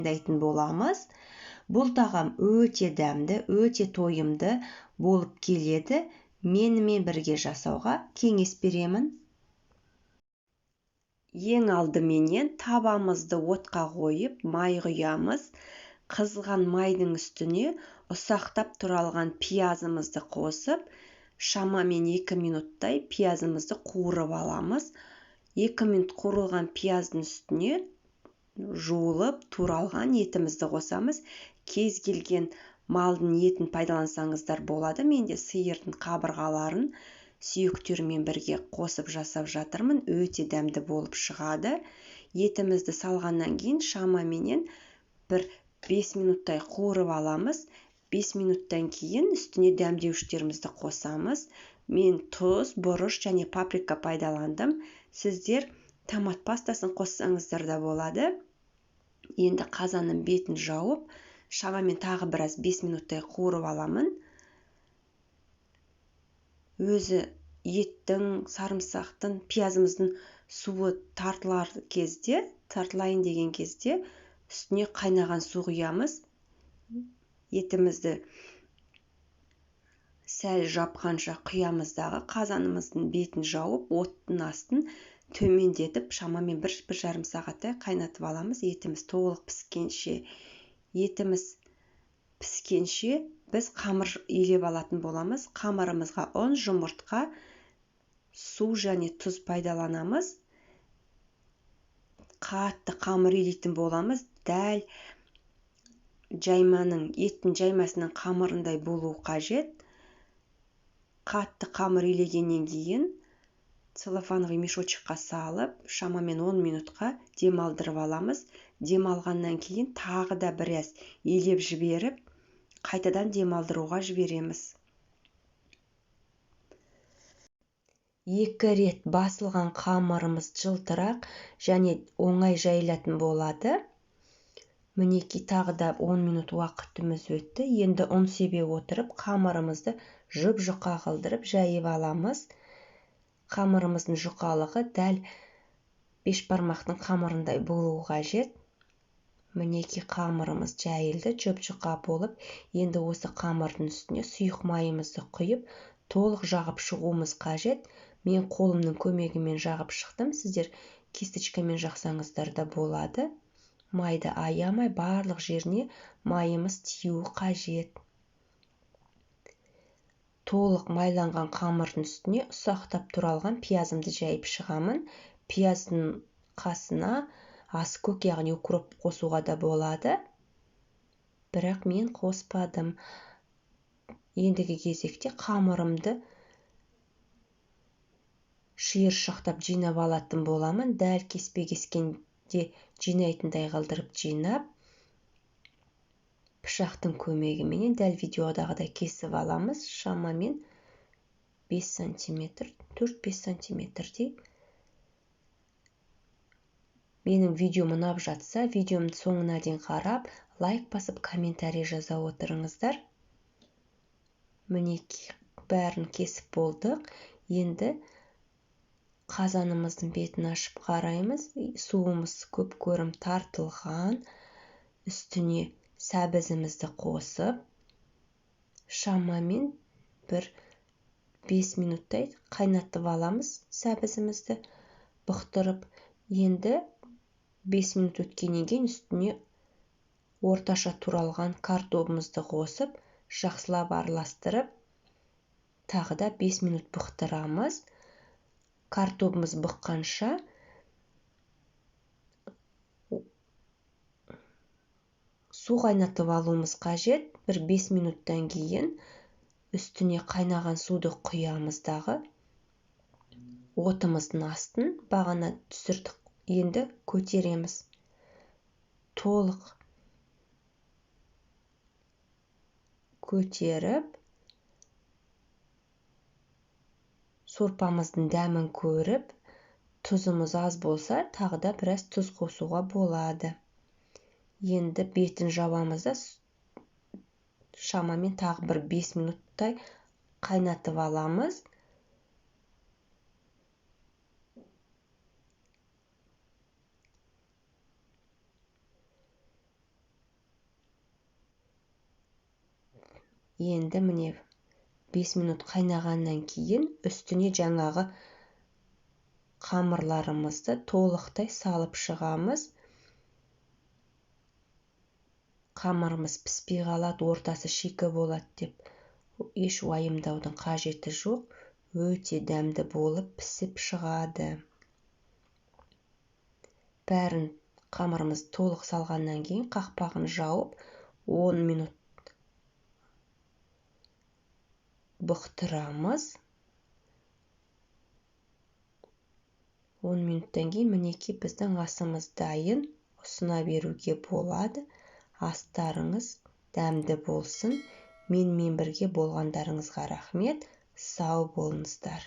дайындайтын боламыз. Бұл тағам өте дәмді, өте тойымды болып келеді. Менімен бірге жасауға кеңес беремін. Ең алдыменен табамызды отқа қойып, май құямыз. Қызған майдың үстіне ұсақтап туралған пиязымызды қосып, шамамен 2 минуттай пиязымызды қуырып аламыз. 2 минут қуырылған пияздың үстіне жуылып туралған етімізді қосамыз. Кез келген малдың етін пайдалансаңыздар болады. Менде сиырдың қабырғаларын сүйектермен бірге қосып жасап жатырмын. Өте дәмді болып шығады. Етімізді салғаннан кейін шамаменен бір 5 минуттай қуырып аламыз. 5 минуттан кейін үстіне дәмдеуіштерімізді қосамыз. Мен тұз, бұрыш және паприка пайдаландым. Сіздер томат пастасын қоссаңыздар да болады. Енді қазанның бетін жауып, шамамен тағы біраз 5 минуттай қуырып аламын. Өзі еттің, сарымсақтың, пиязымыздың суы тартылайын деген кезде үстіне қайнаған су құямыз. Етімізді сәл жапқанша құямыздағы қазанымыздың бетін жауып, оттың астын төмендетіп, шамамен 1-1,5 сағаттай қайнатып аламыз. Етіміз толық піскенше біз қамыр илеп алатын боламыз. Қамырымызға ұн, жұмыртқа, су және тұз пайдаланамыз. Қатты қамыр илейтін боламыз. Дәл еттің жаймасының қамырындай болу қажет. Қатты қамыр илегеннен кейін целлофановый мешочыққа салып, шамамен 10 минутқа демалдырып аламыз. Демалғаннан кейін тағы да біраз илеп жіберіп, қайтадан демалдыруға жібереміз. 2 рет басылған қамырымыз жылтырақ және оңай жайылатын болады. Мінекей тағы да 10 минут уақытымыз өтті. Енді ұн себе отырып, қамырымызды жұп-жұқа қылдырып жайып аламыз. Қамырымыздың жұқалығы дәл бешбармақтың қамырындай болу қажет. Мінекей қамырымыз жайылды, жұп-жұқа болып, енді осы қамырдың үстіне сұйық майымызды құйып, толық жағып шығуымыз қажет. Мен қолымның көмегімен жағып шықтым. Сіздер кисточкамен жақсаңыздар да болады. Майды аямай барлық жеріне майымыз тиюі қажет. Толық майланған қамырдың үстіне ұсақтап туралған пиязымды жайып шығамын. Пияздың қасына аскөк, яғни укроп қосуға да болады. Бірақ мен қоспадым. Ендігі кезекте қамырымды шиыршықтап жинап алатын боламын. Дәл кеспе кескенде жинайтындай қылдырып жинап, пышақтың көмегімен дәл видеодағыдай кесіп аламыз. Шамамен 5 см, 4-5 см-дей. Менің видеом ұнап жатса, видеомның соңына дейін қарап, лайк басып, комментарий жаза отырыңыздар. Мінекей бәрін кесіп болдық. Енді қазанымыздың бетін ашып қараймыз. Суымыз көп көрім тартылған. Үстіне сәбізімізді қосып, шамамен бір 5 минуттай қайнатып аламыз сәбізімізді бұқтырып. Енді 5 минут өткеннен кейін үстіне орташа туралған картобымызды қосып, жақсылап араластырып, тағы да 5 минут бұқтырамыз. Картобымыз бұққанша су қайнатып алуымыз қажет. Бір 5 минуттан кейін үстіне қайнаған суды құямыздағы. Отымыздың астын бағана түсірдік. Енді көтереміз. Толық көтеріп, сорпамыздың дәмін көріп, тұзымыз аз болса, тағы да біраз тұз қосуға болады. Енді бетін жабамыз да шамамен тағы бір 5 минуттай қайнатып аламыз. Енді міне 5 минут қайнағаннан кейін үстіне жаңағы қамырларымызды толықтай салып шығамыз. Қамырымыз піспей қалады, ортасы шикі болады деп еш уайымдаудың қажеті жоқ. Өте дәмді болып пісіп шығады. Бәрін қамырымыз толық салғаннан кейін қақпағын жауып 10 минут бұқтырамыз. 10 минуттан кейін мінекей біздің асымыз дайын, ұсына беруге болады. Астарыңыз дәмді болсын. Менімен бірге болғандарыңызға рахмет. Сау болыңыздар.